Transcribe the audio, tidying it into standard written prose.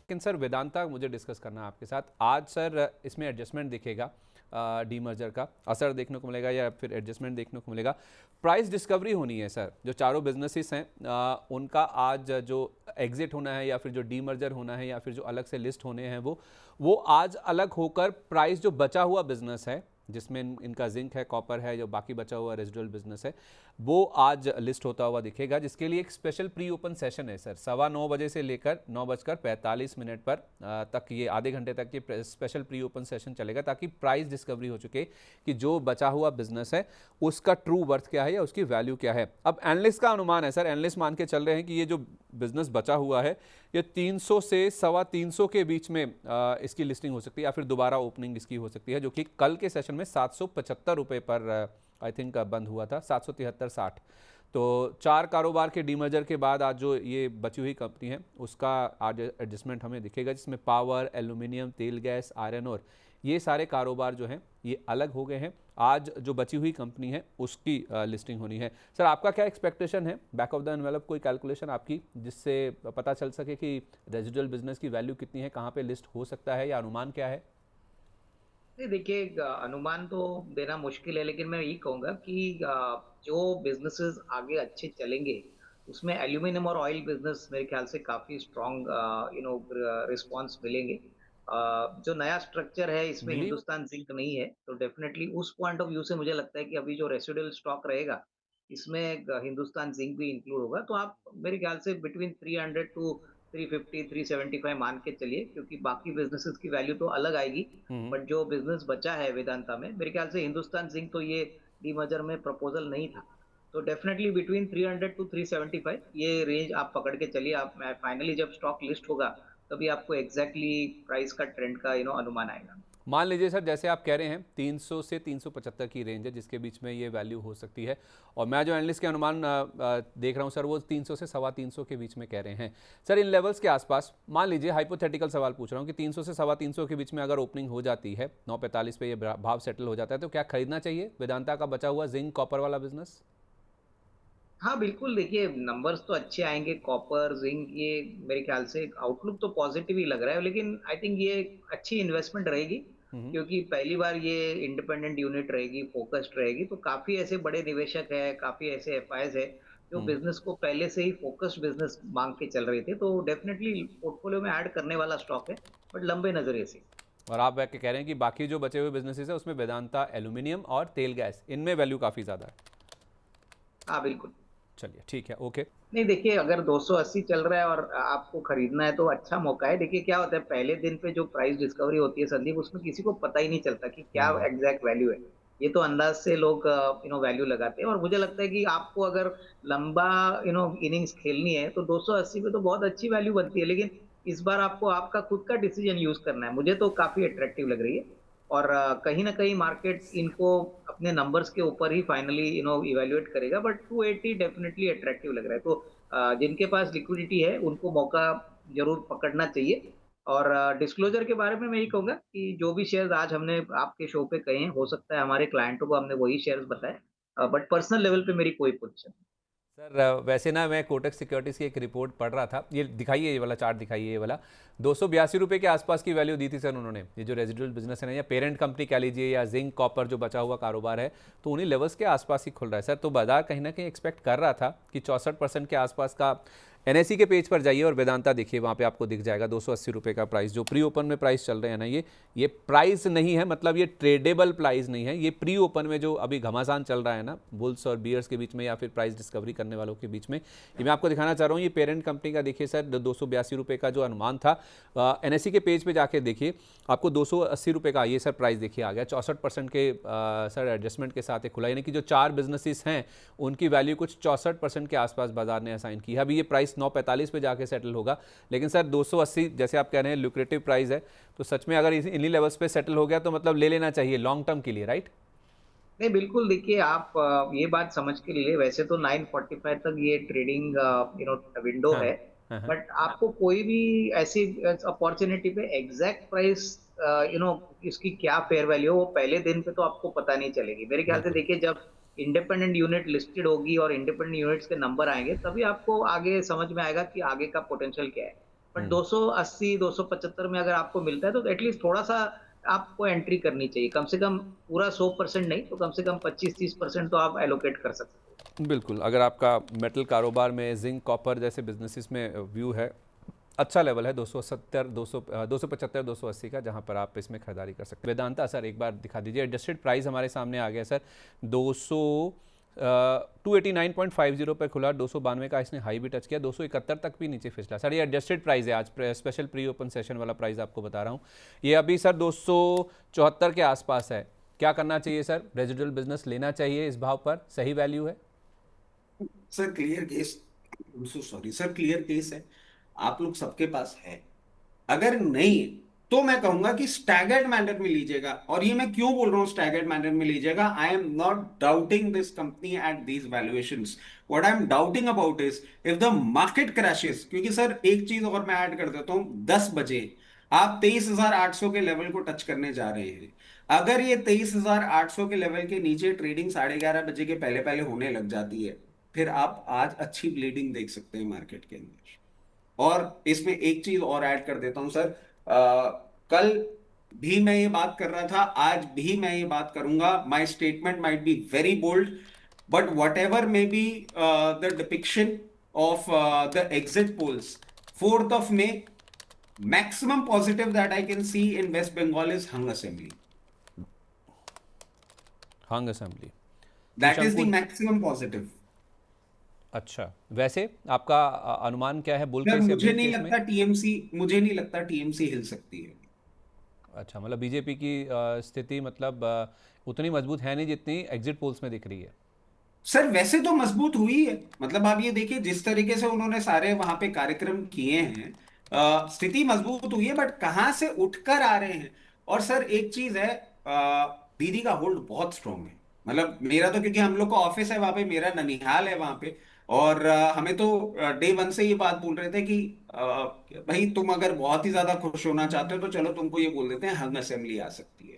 लेकिन सर वेदांता मुझे डिस्कस करना है आपके साथ आज। सर इसमें एडजस्टमेंट दिखेगा, डीमर्जर का असर देखने को मिलेगा या फिर एडजस्टमेंट देखने को मिलेगा। प्राइस डिस्कवरी होनी है सर, जो चारों बिजनेसेस हैं उनका आज जो एग्जिट होना है या फिर जो डीमर्जर होना है या फिर जो अलग से लिस्ट होने हैं वो आज अलग होकर प्राइस जो बचा हुआ बिजनेस है जिसमें इनका जिंक है, कॉपर है, जो बाकी बचा हुआ रेजिडुअल बिजनेस है, वो आज लिस्ट होता हुआ दिखेगा, जिसके लिए एक स्पेशल प्री ओपन सेशन है सर 9:15 से लेकर 9:45 पर तक, ये आधे घंटे तक ये स्पेशल प्री ओपन सेशन चलेगा ताकि प्राइस डिस्कवरी हो चुके कि जो बचा हुआ बिजनेस है उसका ट्रू वर्थ क्या है या उसकी वैल्यू क्या है। अब एनालिस्ट का अनुमान है सर, एनालिस्ट मान के चल रहे हैं कि ये जो बिजनेस बचा हुआ है ये 300 से 325 के बीच में इसकी लिस्टिंग हो सकती है या फिर दोबारा ओपनिंग इसकी हो सकती है, जो कि कल के सेशन में 775 रुपये पर आई थिंक बंद हुआ था, 773.60। तो 4 कारोबार के डीमर्जर के बाद आज जो ये बची हुई कंपनी है उसका आज एडजस्टमेंट हमें दिखेगा, जिसमें पावर, एल्यूमिनियम, तेल गैस, आयरन और ये सारे कारोबार जो हैं ये अलग हो गए हैं। आज जो बची हुई कंपनी है उसकी लिस्टिंग होनी है। सर आपका क्या एक्सपेक्टेशन है, बैक ऑफ द एनवेलप कोई कैलकुलेशन आपकी जिससे पता चल सके कि रेजिडुअल बिजनेस की वैल्यू कितनी है, कहाँ पे लिस्ट हो सकता है, या अनुमान क्या है? नहीं देखिए, अनुमान तो देना मुश्किल है, लेकिन मैं यही कहूंगा कि जो बिजनेसेस आगे अच्छे चलेंगे उसमें एल्यूमिनियम और ऑयल बिजनेस मेरे ख्याल से काफी स्ट्रांग रिस्पांस मिलेंगे। जो नया स्ट्रक्चर है इसमें बिलीव। हिंदुस्तान जिंक नहीं है, तो डेफिनेटली उस पॉइंट ऑफ व्यू से मुझे लगता है कि अभी जो रेसिडुअल स्टॉक रहेगा इसमें हिंदुस्तान जिंक भी इंक्लूड होगा। तो आप मेरे ख्याल से बिटवीन 300 टू 350 375 मान के चलिए, क्योंकि बाकी बिजनेसेस की वैल्यू तो अलग आएगी। हम्म। बट जो बिजनेस बचा है वेदांता में, मेरे ख्याल से हिंदुस्तान जिंक तो ये डीमर्जर में प्रपोजल नहीं था। तो डेफिनेटली बिटवीन 300 टू 375 ये रेंज आप पकड़ के चलिए। आप फाइनली जब स्टॉक लिस्ट होगा तभी आपको एग्जैक्टली प्राइस का ट्रेंड का अनुमान आएगा। मान लीजिए सर जैसे आप कह रहे हैं 300 से 375 की रेंज है जिसके बीच में ये वैल्यू हो सकती है, और मैं जो एनालिस्ट के अनुमान देख रहा हूँ सर वो 300 से 325 के बीच में कह रहे हैं। सर इन लेवल्स के आसपास मान लीजिए, हाइपोथेटिकल सवाल पूछ रहा हूँ कि 300 से 325 के बीच में अगर ओपनिंग हो जाती है, 9:45 पे ये भाव सेटल हो जाता है, तो क्या खरीदना चाहिए वेदांता का बचा हुआ जिंक कॉपर वाला बिजनेस? हाँ बिल्कुल, देखिए नंबर्स तो अच्छे आएंगे, कॉपर जिंक ये मेरे ख्याल से आउटलुक तो पॉजिटिव ही लग रहा है, लेकिन आई थिंक ये अच्छी इन्वेस्टमेंट रहेगी। हम्म। क्योंकि पहली बार ये इंडिपेंडेंट यूनिट रहेगी, फोकस्ड रहेगी, तो काफी ऐसे बड़े निवेशक है, काफी ऐसे एफआईज है जो हम्म। बिजनेस को पहले से ही फोकस्ड बिजनेस मांग के चल रहे थे, तो डेफिनेटली पोर्टफोलियो में ऐड करने वाला स्टॉक है, बट लंबे नजरिए से। और आप बैठ के कह रहे हैं कि बाकी जो बचे हुए बिजनेसेस है उसमें वेदांता, एल्यूमिनियम और तेल गैस, इनमें वैल्यू काफ़ी ज़्यादा है। हाँ बिल्कुल। चलिए ठीक है, ओके। नहीं देखिए, अगर 280 चल रहा है और आपको खरीदना है तो अच्छा मौका है। देखिए क्या होता है, पहले दिन पे जो प्राइस डिस्कवरी होती है संदीप, उसमें किसी को पता ही नहीं चलता कि क्या हम्म। एग्जैक्ट वैल्यू है। ये तो अंदाज से लोग वैल्यू लगाते हैं, और मुझे लगता है कि आपको अगर लंबा इनिंग्स खेलनी है तो 280 पे तो बहुत अच्छी वैल्यू बनती है। लेकिन इस बार आपको आपका खुद का डिसीजन यूज करना है। मुझे तो काफी अट्रैक्टिव लग रही है, और कहीं ना कहीं मार्केट इनको अपने नंबर्स के ऊपर ही फाइनली इवेल्युएट करेगा, बट 280 डेफिनेटली अट्रैक्टिव लग रहा है। तो जिनके पास लिक्विडिटी है उनको मौका जरूर पकड़ना चाहिए। और डिस्क्लोजर के बारे में मैं ये कहूंगा कि जो भी शेयर्स आज हमने आपके शो पे कहे हैं, हो सकता है हमारे क्लाइंटों को हमने वही शेयर्स बताए, बट पर्सनल लेवल पे मेरी कोई पोजीशन नहीं। सर वैसे ना मैं कोटक सिक्योरिटीज़ की एक रिपोर्ट पढ़ रहा था, ये दिखाइए, ये वाला चार्ट दिखाइए, ये वाला 282 रुपये के आसपास की वैल्यू दी थी सर उन्होंने। ये जो रेजिडुअल बिजनेस है ना, या पेरेंट कंपनी कह लीजिए, या जिंक कॉपर जो बचा हुआ कारोबार है, तो उन्हीं लेवल्स के आसपास ही खुल रहा है सर। तो बाजार कहीं ना कहीं एक्सपेक्ट कर रहा था कि 64% के आसपास का। एनएससी के पेज पर जाइए और वेदांता देखिए, वहाँ पे आपको दिख जाएगा 280 रुपये का प्राइस, जो प्री ओपन में प्राइस चल रहे हैं ना, ये प्राइस नहीं है, मतलब ये ट्रेडेबल प्राइस नहीं है, ये प्री ओपन में जो अभी घमासान चल रहा है ना बुल्स और बियर्स के बीच में या फिर प्राइस डिस्कवरी करने वालों के बीच में, ये मैं आपको दिखाना चाह रहा हूँ। ये पेरेंट कंपनी का देखिए सर, 282 रुपये का जो अनुमान था, एनएससी के पेज पे जाके देखिए, आपको 280 रुपये का ये सर प्राइस देखिए आ गया। 64% के सर एडजस्टमेंट के साथ खुला, यानी कि जो 4 बिजनेसेस हैं उनकी वैल्यू कुछ 64% के आसपास बाजार ने असाइन की है। अभी ये प्राइस 9:45 पे जाके सेटल होगा, लेकिन सर 280 जैसे आप कह रहे हैं लुक्रेटिव प्राइस है, तो सच में अगर इन्हीं लेवल्स पे सेटल हो गया तो मतलब ले लेना चाहिए लॉन्ग टर्म के लिए, राइट? नहीं बिल्कुल, देखिए आप ये बात समझ के लिए, वैसे तो 945 तक ये ट्रेडिंग विंडो हाँ है। हाँ हाँ। बट आपको कोई भी ऐसी अपॉर्चुनिटी पे एग्जैक्ट प्राइस इसकी क्या फेयर वैल्यू है वो पहले दिन पे तो आपको पता नहीं चलेगी मेरे ख्याल से। बिल्कुल। देखिए जब इंडिपेंडेंट यूनिट लिस्टेड होगी और इंडिपेंडेंट यूनिट्स के नंबर आएंगे तभी आपको आगे समझ में आएगा कि आगे का पोटेंशियल क्या है। बट 280 275 में अगर आपको मिलता है तो एटलीस्ट थोड़ा सा आपको एंट्री करनी चाहिए, कम से कम पूरा 100% नहीं तो कम से कम 25-30% तो आप एलोकेट कर सकते हो। बिल्कुल, अगर आपका मेटल कारोबार में जिंक कॉपर जैसे बिजनेसेस में व्यू है, अच्छा लेवल है 270 200 275 280 का, जहां पर आप इसमें खरीदारी कर सकते हैं। वेदांता सर एक बार दिखा दीजिए, एडजस्टेड प्राइस हमारे सामने आ गया सर 200 289.50 पे खुला, 292 का इसने हाई भी टच किया, 271 तक भी नीचे फिसला। सर ये एडजस्टेड प्राइस है, आज स्पेशल प्री ओपन सेशन वाला प्राइस आपको बता रहा हूँ। ये अभी सर 274 के आसपास है। क्या करना चाहिए सर? रेजिडुअल बिजनेस लेना चाहिए इस भाव पर? सही वैल्यू है? Sir clear case, sorry sir, clear case है, आप लोग सबके पास है। अगर नहीं है तो मैं कहूंगा कि स्टैगर्ड मैनर में लीजिएगा। और ये मैं क्यों बोल रहा हूं स्टैगर्ड मैनर में लीजिएगा, I am not doubting this company at these valuations. What I am doubting about is if the market crashes, क्योंकि सर एक चीज और मैं ऐड कर देता हूं, 10 बजे आप 23,800 के लेवल को टच करने जा रहे हैं। अगर ये 23,800 के लेवल के नीचे ट्रेडिंग 11:30 बजे के पहले पहले होने लग जाती है, फिर आप आज अच्छी ब्लीडिंग देख सकते हैं मार्केट के अंदर। और इसमें एक चीज और ऐड कर देता हूं सर, कल भी मैं ये बात कर रहा था, आज भी मैं ये बात करूंगा। My statement might be very bold, but whatever may be the depiction of the exit polls, 4th of May, maximum positive that I can see in West Bengal is Hung Assembly. Hung assembly, That is the शंकु। maximum positive. अच्छा, वैसे आपका अनुमान क्या है bull sir case या मुझे bear नहीं केस में? लगता टीएमसी, मुझे नहीं लगता टीएमसी हिल सकती है। अच्छा, मतलब बीजेपी की स्थिति मतलब उतनी मजबूत है नहीं जितनी एग्जिट पोल्स में दिख रही है। सर वैसे तो मजबूत हुई है, मतलब आप ये देखिए जिस तरीके से उन्होंने सारे वहां पे कार्यक्रम किए हैं, स्थिति मजबूत हुई है, बट कहां से उठकर आ रहे हैं। और सर एक चीज है, दीदी का होल्ड बहुत स्ट्रांग है। मतलब मेरा तो, क्योंकि हम लोग का ऑफिस है वहां पे, मेरा ननिहाल है वहां पे, और हमें तो डे वन से ये बात बोल रहे थे कि भाई तुम अगर बहुत ही ज्यादा खुश होना चाहते हो तो चलो तुमको ये बोल देते हैं हंग असेंबली आ सकती है।